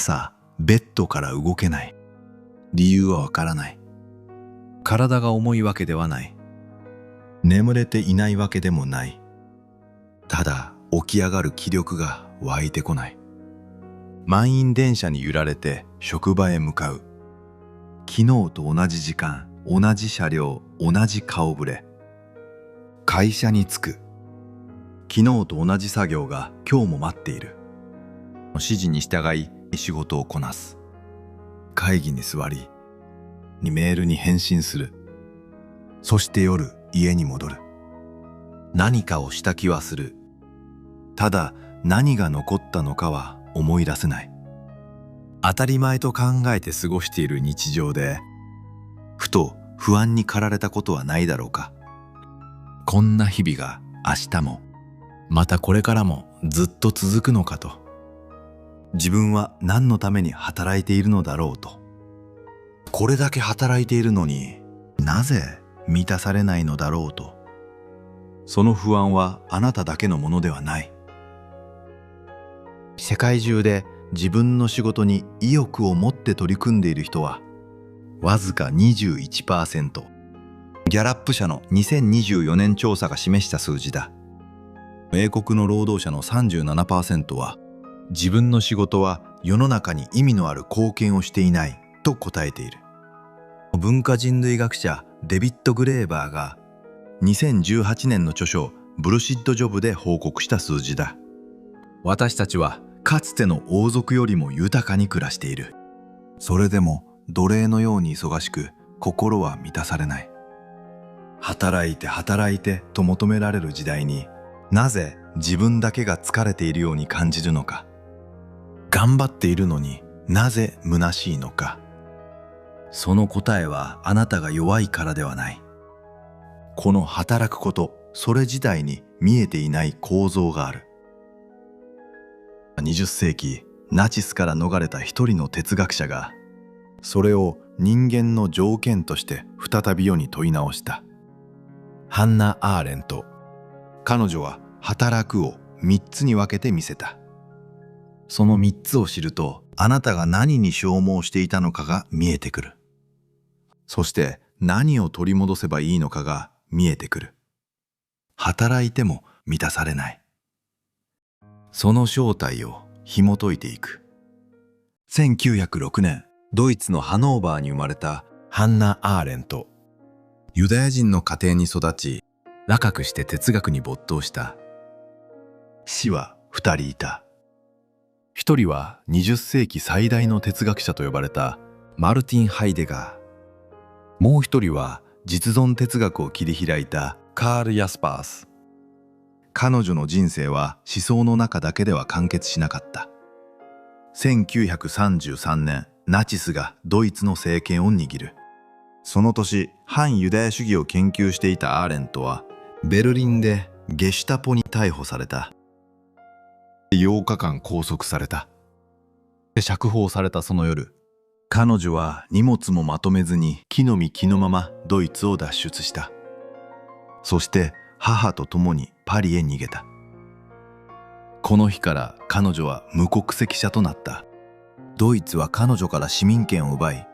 朝、ベッドから動けない。理由はわからない。体が重いわけではない。眠れていないわけでもない。ただ、起き上がる気力が湧いてこない。満員電車に揺られて職場へ向かう。昨日と同じ時間、同じ車両、同じ顔ぶれ。会社に着く。昨日と同じ作業が今日も待っている。指示に従い仕事をこなす。会議に座り、メールに返信する。そして夜、家に戻る。何かをした気はする。ただ、何が残ったのかは思い出せない。当たり前と考えて過ごしている日常で、ふと不安に駆られたことはないだろうか。こんな日々が明日も、またこれからもずっと続くのかと。自分は何のために働いているのだろうと。これだけ働いているのになぜ満たされないのだろうと。その不安はあなただけのものではない。世界中で自分の仕事に意欲を持って取り組んでいる人はわずか 21%。ギャラップ社の2024年調査が示した数字だ。英国の労働者の 37% は自分の仕事は世の中に意味のある貢献をしていないと答えている。文化人類学者デビッド・グレーバーが2018年の著書ブルシッド・ジョブで報告した数字だ。私たちはかつての王族よりも豊かに暮らしている。それでも奴隷のように忙しく心は満たされない。働いて働いてと求められる時代になぜ自分だけが疲れているように感じるのか。頑張っているのになぜ虚しいのか。その答えはあなたが弱いからではない。この働くこと、それ自体に見えていない構造がある。20世紀、ナチスから逃れた一人の哲学者が、それを人間の条件として再び世に問い直した。ハンナ・アーレント。彼女は働くを3つに分けてみせた。その3つを知ると、あなたが何に消耗していたのかが見えてくる。そして何を取り戻せばいいのかが見えてくる。働いても満たされない。その正体を紐解いていく。1906年、ドイツのハノーバーに生まれたハンナ・アーレント。ユダヤ人の家庭に育ち、若くして哲学に没頭した。師は2人いた。1人は20世紀最大の哲学者と呼ばれたマルティン・ハイデガー。もう1人は実存哲学を切り開いたカール・ヤスパース。彼女の人生は思想の中だけでは完結しなかった。1933年、ナチスがドイツの政権を握る。その年、反ユダヤ主義を研究していたアーレントは、ベルリンでゲシュタポに逮捕された。8日間拘束された。釈放されたその夜、彼女は荷物もまとめずに着の身着のままドイツを脱出した。そして母と共にパリへ逃げた。この日から彼女は無国籍者となった。ドイツは彼女から市民権を奪い、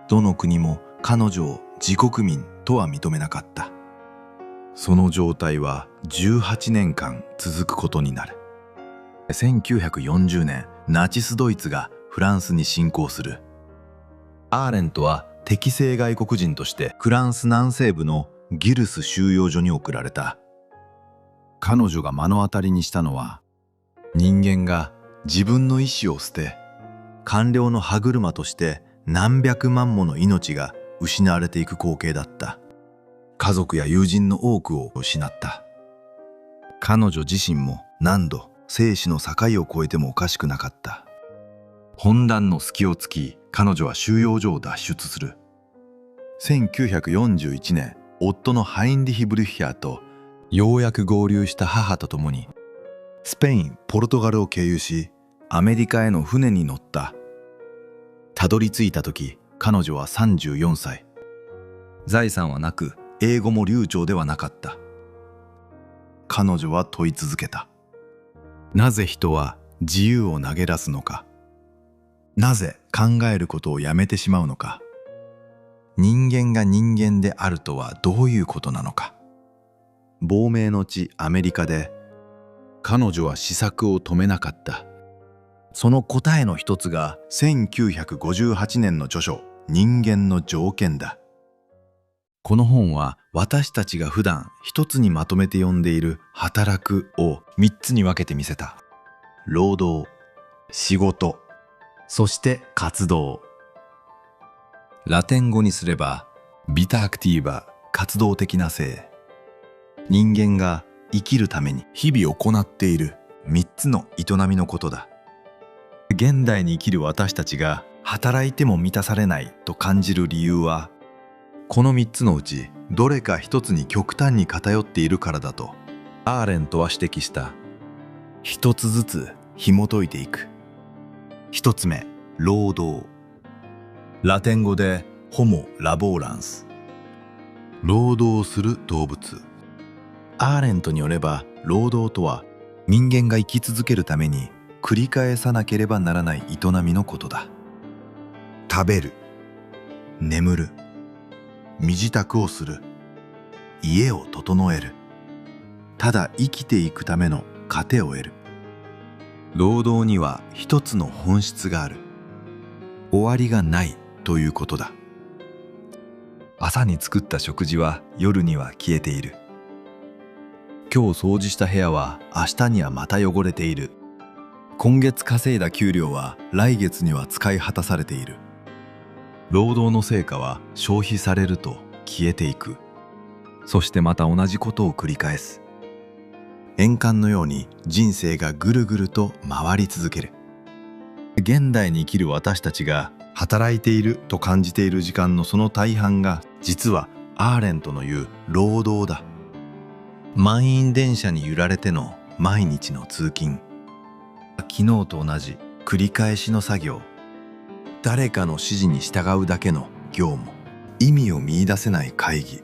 どの国も彼女を自国民とは認めなかった。その状態は18年間続くことになる。1940年、ナチスドイツがフランスに侵攻する。アーレントは敵性外国人としてフランス南西部のギルス収容所に送られた。彼女が目の当たりにしたのは、人間が自分の意志を捨て、官僚の歯車として何百万もの命が失われていく光景だった。家族や友人の多くを失った。彼女自身も何度生死の境を越えてもおかしくなかった。混乱の隙を突き、彼女は収容所を脱出する。1941年、夫のハインリヒ・ブリュッヒャーとようやく合流した母と共に、スペイン、ポルトガルを経由し、アメリカへの船に乗った。たどり着いた時、彼女は34歳。財産はなく、英語も流暢ではなかった。彼女は問い続けた。なぜ人は自由を投げ出すのか。なぜ考えることをやめてしまうのか。人間が人間であるとはどういうことなのか。亡命の地アメリカで彼女は思索を止めなかった。その答えの一つが1958年の著書「人間の条件」だ。この本は私たちが普段一つにまとめて呼んでいる働くを3つに分けてみせた。労働、仕事、そして活動。ラテン語にすればビタアクティーバ、活動的な性。人間が生きるために日々行っている3つの営みのことだ。現代に生きる私たちが働いても満たされないと感じる理由は、この3つのうちどれか一つに極端に偏っているからだとアーレントは指摘した。一つずつ紐解いていく。一つ目、労働。ラテン語でホモ・ラボーランス。労働する動物。アーレントによれば、労働とは人間が生き続けるために繰り返さなければならない営みのことだ。食べる、眠る、身支度をする、家を整える、ただ生きていくための糧を得る。労働には一つの本質がある。終わりがないということだ。朝に作った食事は夜には消えている。今日掃除した部屋は明日にはまた汚れている。今月稼いだ給料は来月には使い果たされている。労働の成果は消費されると消えていく。そしてまた同じことを繰り返す。円環のように人生がぐるぐると回り続ける。現代に生きる私たちが働いていると感じている時間のその大半が実はアーレントの言う労働だ。満員電車に揺られての毎日の通勤。昨日と同じ繰り返しの作業。誰かの指示に従うだけの業務。意味を見出せない会議。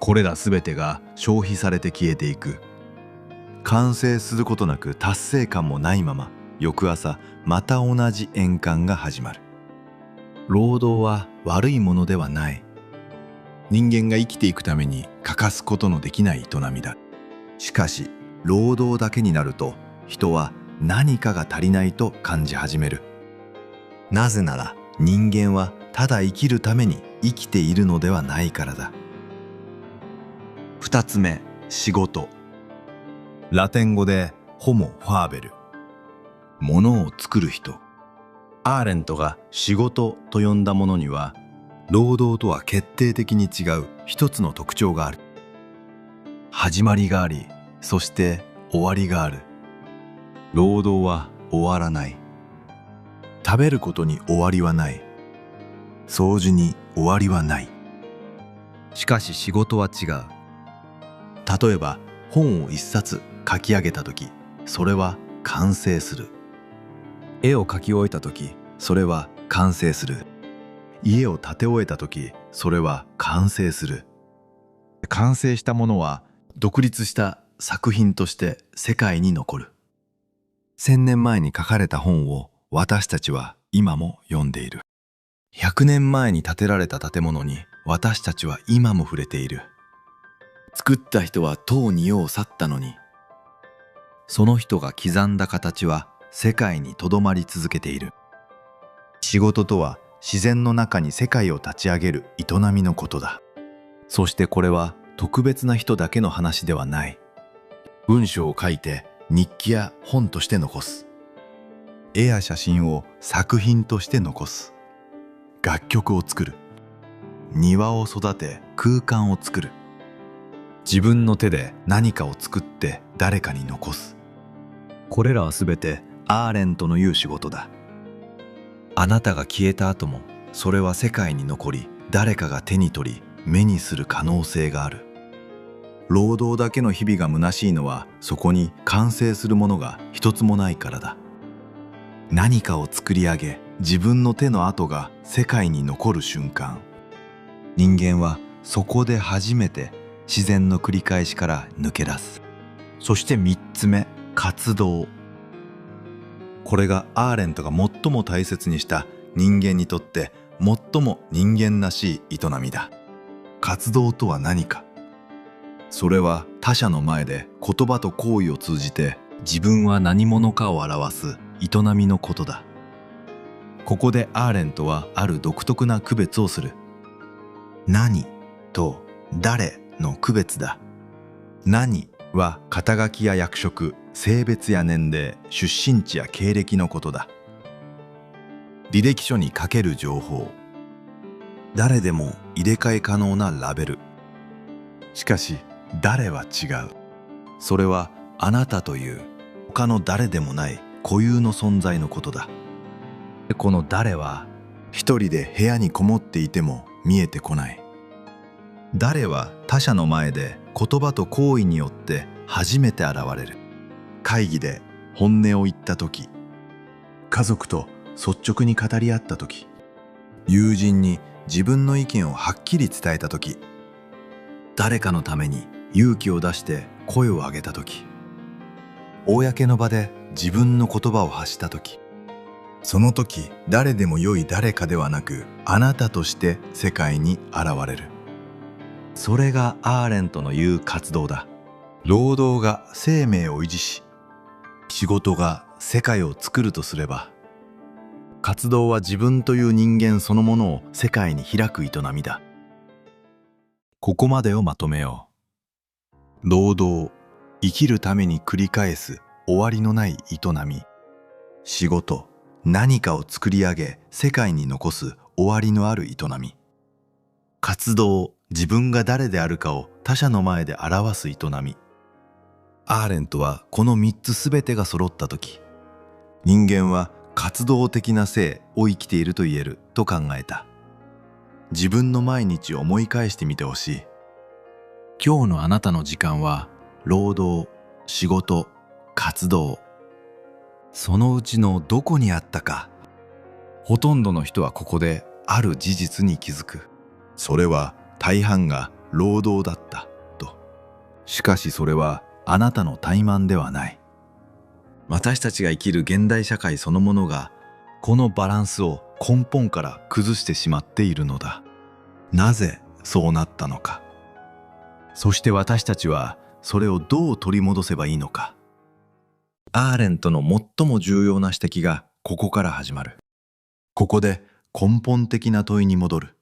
これらすべてが消費されて消えていく。完成することなく達成感もないまま、翌朝また同じ円環が始まる。労働は悪いものではない。人間が生きていくために欠かすことのできない営みだ。しかし労働だけになると人は何かが足りないと感じ始める。なぜなら人間はただ生きるために生きているのではないからだ。二つ目、仕事。ラテン語でホモ・ファーベル。ものを作る人。アーレントが仕事と呼んだものには、労働とは決定的に違う一つの特徴がある。始まりがあり、そして終わりがある。労働は終わらない。食べることに終わりはない。掃除に終わりはない。しかし仕事は違う。例えば本を一冊書き上げたとき、それは完成する。絵を描き終えたとき、それは完成する。家を建て終えたとき、それは完成する。完成したものは独立した作品として世界に残る。1000年前に書かれた本を私たちは今も読んでいる。100年前に建てられた建物に私たちは今も触れている。作った人はとうに世を去ったのに、その人が刻んだ形は世界にとどまり続けている。仕事とは自然の中に世界を立ち上げる営みのことだ。そしてこれは特別な人だけの話ではない。文章を書いて日記や本として残す。絵や写真を作品として残す。楽曲を作る。庭を育て空間を作る。自分の手で何かを作って誰かに残す。これらはすべてアーレントの言う仕事だ。あなたが消えた後もそれは世界に残り、誰かが手に取り目にする可能性がある。労働だけの日々が虚しいのは、そこに完成するものが一つもないからだ。何かを作り上げ、自分の手の跡が世界に残る瞬間、人間はそこで初めて自然の繰り返しから抜け出す。そして3つ目、活動。これがアーレントが最も大切にした人間にとって最も人間らしい営みだ。活動とは何か。それは他者の前で言葉と行為を通じて自分は何者かを表す営みのことだ。ここでアーレントはある独特な区別をする。何と誰の区別だ。何は肩書きや役職、性別や年齢、出身地や経歴のことだ。履歴書に書ける情報。誰でも入れ替え可能なラベル。しかし誰は違う。それはあなたという他の誰でもない固有の存在のことだ。この誰は一人で部屋にこもっていても見えてこない。誰は他者の前で言葉と行為によって初めて現れる。会議で本音を言った時、家族と率直に語り合った時、友人に自分の意見をはっきり伝えた時、誰かのために勇気を出して声を上げた時、公の場で自分の言葉を発した時、その時誰でも良い誰かではなくあなたとして世界に現れる。それがアーレントの言う活動だ。労働が生命を維持し、仕事が世界を作るとすれば、活動は自分という人間そのものを世界に開く営みだ。ここまでをまとめよう。労働、生きるために繰り返す終わりのない営み。仕事、何かを作り上げ世界に残す終わりのある営み。活動、自分が誰であるかを他者の前で表す営み。アーレントはこの3つすべてが揃ったとき、人間は活動的な生を生きていると言えると考えた。自分の毎日を思い返してみてほしい。今日のあなたの時間は労働、仕事、活動、そのうちのどこにあったか。ほとんどの人はここである事実に気づく。それは大半が労働だったと。しかしそれはあなたの怠慢ではない。私たちが生きる現代社会そのものがこのバランスを根本から崩してしまっているのだ。なぜそうなったのか。そして私たちはそれをどう取り戻せばいいのか。アーレントの最も重要な指摘がここから始まる。ここで根本的な問いに戻る。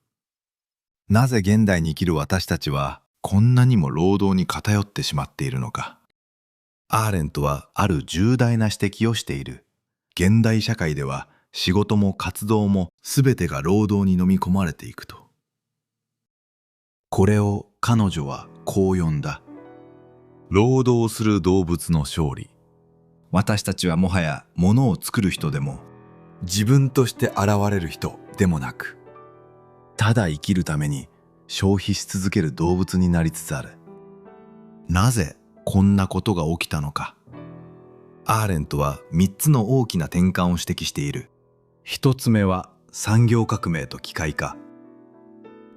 なぜ現代に生きる私たちはこんなにも労働に偏ってしまっているのか。アーレントはある重大な指摘をしている。現代社会では仕事も活動もすべてが労働に飲み込まれていくと。これを彼女はこう呼んだ。労働する動物の勝利。私たちはもはや物を作る人でも自分として現れる人でもなく、ただ生きるために消費し続ける動物になりつつある。なぜこんなことが起きたのか。アーレントは3つの大きな転換を指摘している。1つ目は産業革命と機械化。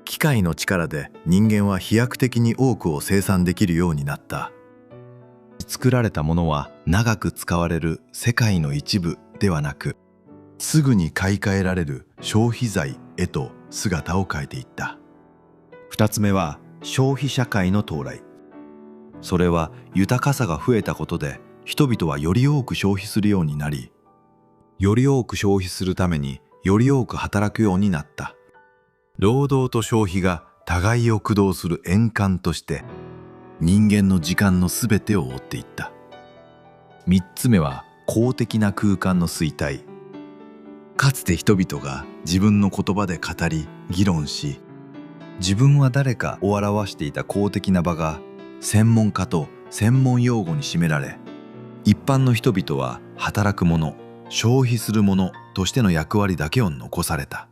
機械の力で人間は飛躍的に多くを生産できるようになった。作られたものは長く使われる世界の一部ではなく、すぐに買い替えられる消費財へと姿を変えていった。2つ目は消費社会の到来。それは豊かさが増えたことで人々はより多く消費するようになり、より多く消費するためにより多く働くようになった。労働と消費が互いを駆動する円環として人間の時間のすべてを覆っていった。3つ目は公的な空間の衰退。かつて人々が自分の言葉で語り議論し、自分は誰かを表していた公的な場が専門家と専門用語に占められ、一般の人々は働く者、消費する者としての役割だけを残された。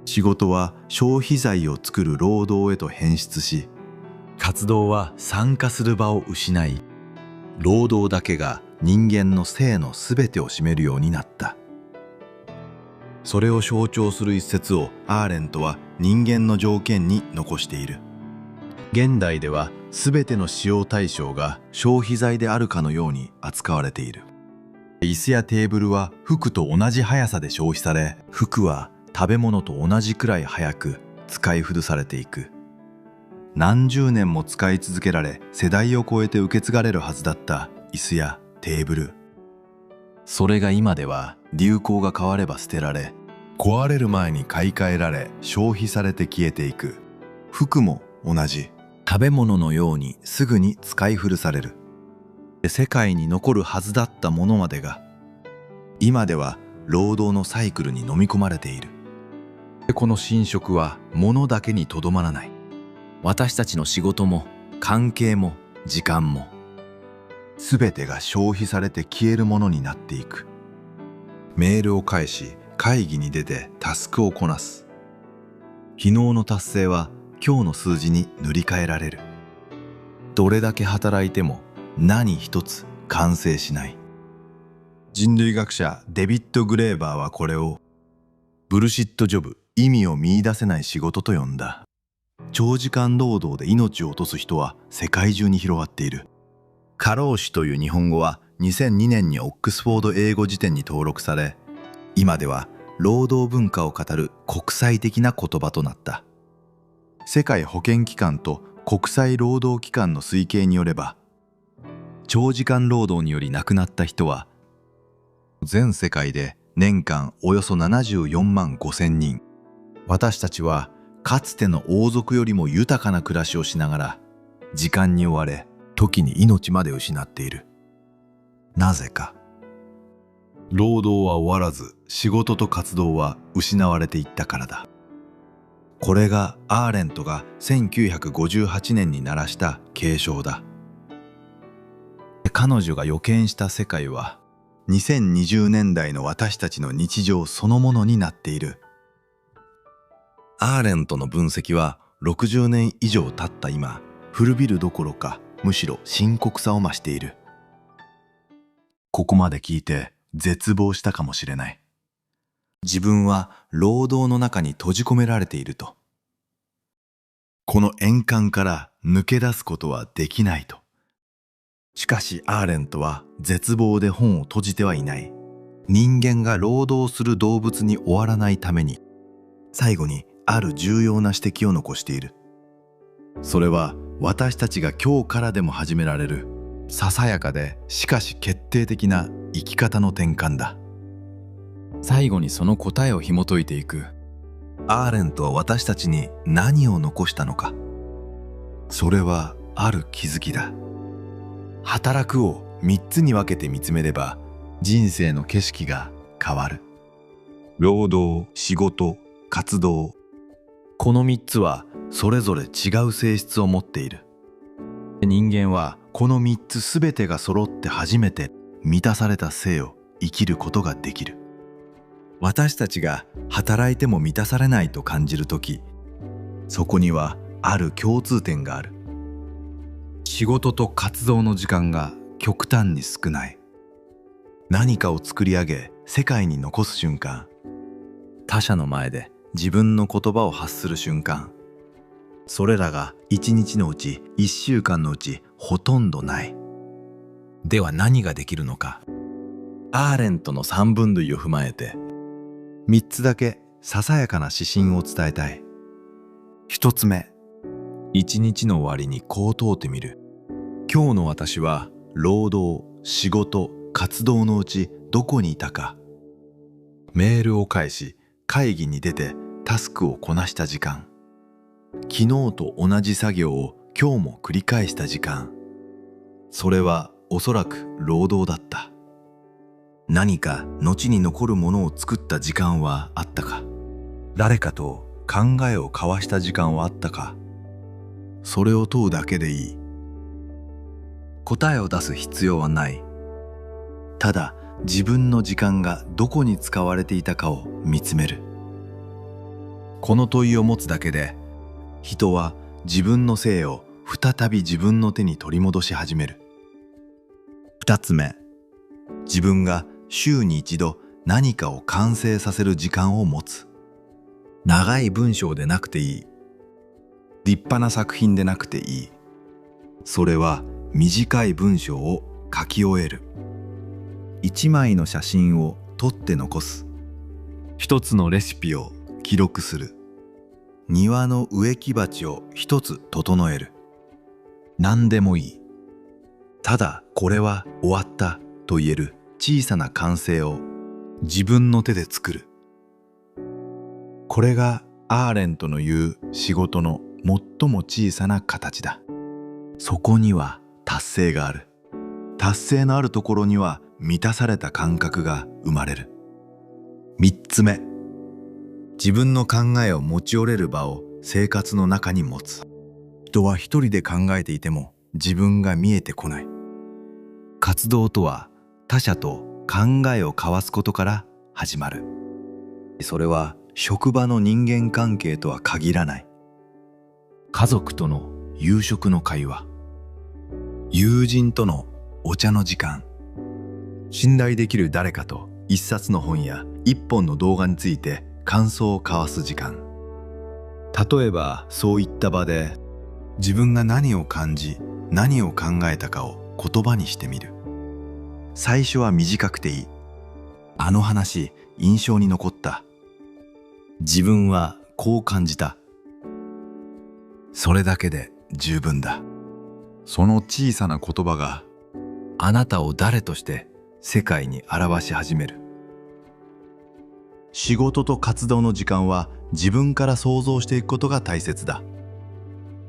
仕事は消費財を作る労働へと変質し、活動は参加する場を失い、労働だけが人間の生のすべてを占めるようになった。それを象徴する一節をアーレントは人間の条件に残している。現代ではすべての使用対象が消費財であるかのように扱われている。椅子やテーブルは服と同じ速さで消費され、服は食べ物と同じくらい早く使い古されていく。何十年も使い続けられ、世代を超えて受け継がれるはずだった椅子やテーブル。それが今では流行が変われば捨てられ、壊れる前に買い替えられ消費されて消えていく。服も同じ。食べ物のようにすぐに使い古される。世界に残るはずだったものまでが、今では労働のサイクルに飲み込まれている。この侵食は物だけにとどまらない。私たちの仕事も関係も時間も、すべてが消費されて消えるものになっていく。メールを返し、会議に出てタスクをこなす。昨日の達成は今日の数字に塗り替えられる。どれだけ働いても何一つ完成しない。人類学者デビッド・グレーバーはこれをブルシットジョブ、意味を見出せない仕事と呼んだ。長時間労働で命を落とす人は世界中に広がっている。過労死という日本語は2002年にオックスフォード英語辞典に登録され、今では労働文化を語る国際的な言葉となった。世界保健機関と国際労働機関の推計によれば、長時間労働により亡くなった人は全世界で年間およそ74万5千人。私たちはかつての王族よりも豊かな暮らしをしながら、時間に追われ、時に命まで失っている。なぜか。労働は終わらず、仕事と活動は失われていったからだ。これがアーレントが1958年に鳴らした警鐘だ。彼女が予見した世界は、2020年代の私たちの日常そのものになっている。アーレントの分析は60年以上経った今、古びるどころか、むしろ深刻さを増している。ここまで聞いて絶望したかもしれない。自分は労働の中に閉じ込められていると。この円環から抜け出すことはできないと。しかしアーレントは絶望で本を閉じてはいない。人間が労働する動物に終わらないために、最後にある重要な指摘を残している。それは私たちが今日からでも始められる、ささやかでしかし決定的な生き方の転換だ。最後にその答えを紐解いていく。アーレントは私たちに何を残したのか。それはある気づきだ。働くを3つに分けて見つめれば、人生の景色が変わる。労働、仕事、活動。この3つはそれぞれ違う性質を持っている。人間はこの3つすべてが揃って初めて満たされた生を生きることができる。私たちが働いても満たされないと感じるとき、そこにはある共通点がある。仕事と活動の時間が極端に少ない。何かを作り上げ世界に残す瞬間。他者の前で自分の言葉を発する瞬間。それらが1日のうち1週間のうちほとんどない。では何ができるのか。アーレントの3分類を踏まえて3つだけささやかな指針を伝えたい。1つ目、1日の終わりにこう問うてみる。今日の私は労働、仕事、活動のうちどこにいたか。メールを返し、会議に出てタスクをこなした時間。昨日と同じ作業を今日も繰り返した時間。それはおそらく労働だった。何か後に残るものを作った時間はあったか。誰かと考えを交わした時間はあったか。それを問うだけでいい。答えを出す必要はない。ただ自分の時間がどこに使われていたかを見つめる。この問いを持つだけで、人は自分の生を再び自分の手に取り戻し始める。2つ目、自分が週に一度何かを完成させる時間を持つ。長い文章でなくていい。立派な作品でなくていい。それは短い文章を書き終える。1枚の写真を撮って残す。1つのレシピを記録する。庭の植木鉢を1つ整える。何でもいい。ただこれは終わったと言える小さな完成を自分の手で作る。これがアーレントの言う仕事の最も小さな形だ。そこには達成がある。達成のあるところには満たされた感覚が生まれる。3つ目、自分の考えを持ち寄れる場を生活の中に持つ。人は一人で考えていても自分が見えてこない。活動とは他者と考えを交わすことから始まる。それは職場の人間関係とは限らない。家族との夕食の会話、友人とのお茶の時間、信頼できる誰かと一冊の本や一本の動画について感想を交わす時間。例えばそういった場で自分が何を感じ何を考えたかを言葉にしてみる。最初は短くていい。あの話印象に残った。自分はこう感じた。それだけで十分だ。その小さな言葉があなたを誰として世界に表し始める。仕事と活動の時間は自分から想像していくことが大切だ。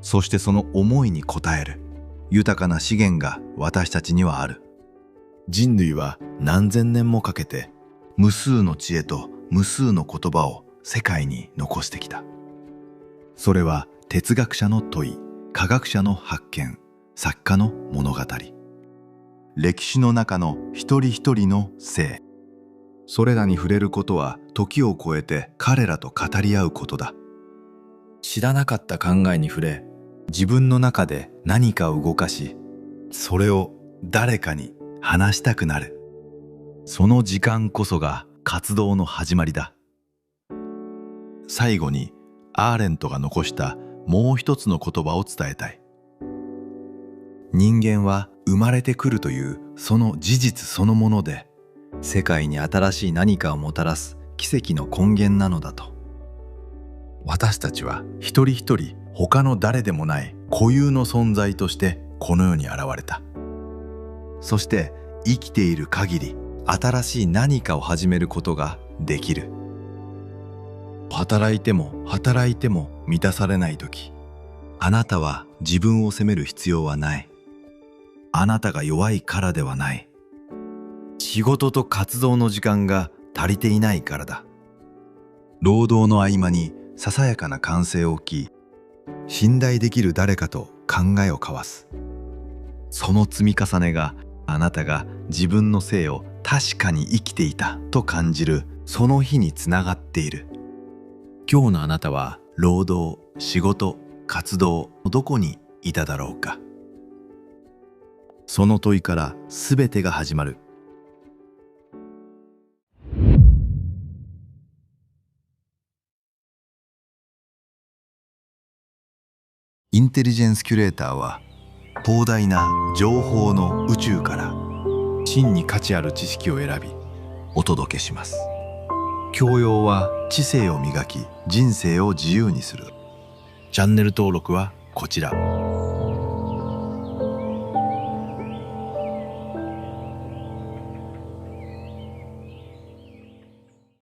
そしてその思いに応える豊かな資源が私たちにはある。人類は何千年もかけて無数の知恵と無数の言葉を世界に残してきた。それは哲学者の問い、科学者の発見、作家の物語。歴史の中の一人一人の生。それらに触れることは時を超えて彼らと語り合うことだ。知らなかった考えに触れ、自分の中で何かを動かし、それを誰かに話したくなる。その時間こそが活動の始まりだ。最後にアーレントが残したもう一つの言葉を伝えたい。人間は生まれてくるというその事実そのもので世界に新しい何かをもたらす奇跡の根源なのだと。私たちは一人一人他の誰でもない固有の存在としてこの世に現れた。そして生きている限り新しい何かを始めることができる。働いても働いても満たされないとき、あなたは自分を責める必要はない。あなたが弱いからではない。仕事と活動の時間が足りていないからだ。労働の合間にささやかな歓声を聞き、信頼できる誰かと考えを交わす。その積み重ねがあなたが自分の性を確かに生きていたと感じるその日につながっている。今日のあなたは労働、仕事、活動のどこにいただろうか。その問いからすべてが始まる。インテリジェンスキュレーターは広大な情報の宇宙から真に価値ある知識を選びお届けします。教養は知性を磨き人生を自由にする。チャンネル登録はこちら。